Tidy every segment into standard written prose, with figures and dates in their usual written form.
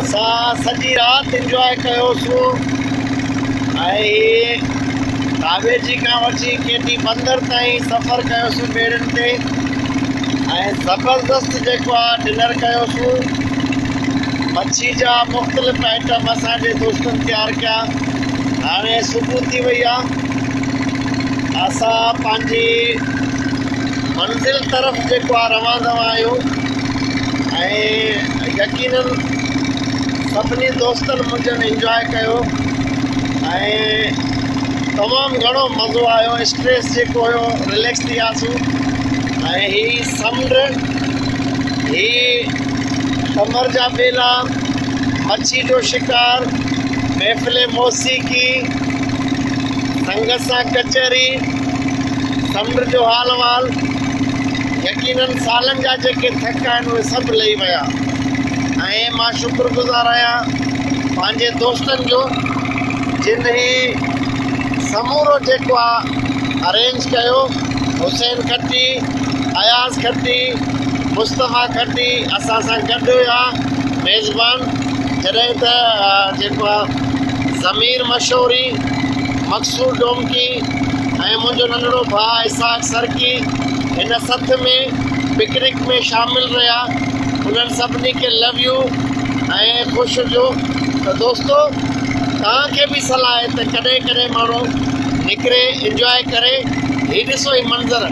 असां सॼी राति इंजॉय कयोसीं ऐं कावेरी खां वठी केटी बंदर ताईं सफ़र कयोसीं ॿेड़ियुनि ते ऐं ज़बरदस्त जेको आहे डिनर कयोसीं। मच्छी जा मुख़्तलिफ़ आइटम असांजे दोस्तनि तयारु कया। हाणे सुबुह थी वई आहे, असां पंहिंजी मंज़िल तरफ़ जेको आहे रवाना आहियूं ऐं यकीनन सभिनी दोस्तनि मुंहिंजनि इंजॉय कयो ऐं तमामु घणो मज़ो आयो। स्ट्रेस जेको हुयो रिलैक्स थी वियासीं ऐं हीअ समुंड, हीअ कमर जा बेला, मच्छी जो शिकार, महफ़िल मौसीक़ी, संगत सां कचहरी, समुंड जो हाल वाल, यकीनन सालनि जा जेके थक आहिनि उहे सभु लही विया ऐं मां शुक्रगुज़ार आहियां पंहिंजे दोस्तनि जो जिन ही समूरो जेको आहे अरेंज कयो। हुसैन खट्टी, अयाज़ खट्टी, मुस्तफ़ा खट्टी असां सां गॾु हुया मेज़बान। जॾहिं त जेको आहे ज़मीर मशहूरी, मक़सूद डोमकी ऐं मुंहिंजो नंढड़ो भाउ इसाक सरकी हिन सथ में पिकनिक में शामिल रहिया। उन्हनि सभिनी खे लव यू ऐं ख़ुशि हुजो। त दोस्तो, तव्हांखे बि सलाह आहे त कॾहिं कॾहिं माण्हू निकिरे, इंजॉय करे। हीअ ॾिसो हीअ मंज़र,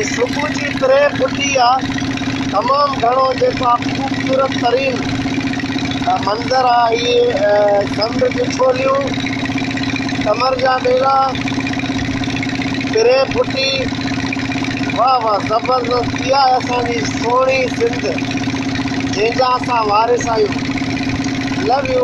सुबुह जी 3 फुटी आहे। तमामु घणो जेको आहे ख़ूबसूरत तरीन मंज़र आहे। इहे समुंड जी छोलियूं, कमर जा बेला, 3 फुटी, वाह वाह ज़बरदस्त। इहा आहे असांजी सोणी सिंध जंहिंजा असां वारिस आहियूं। Love U.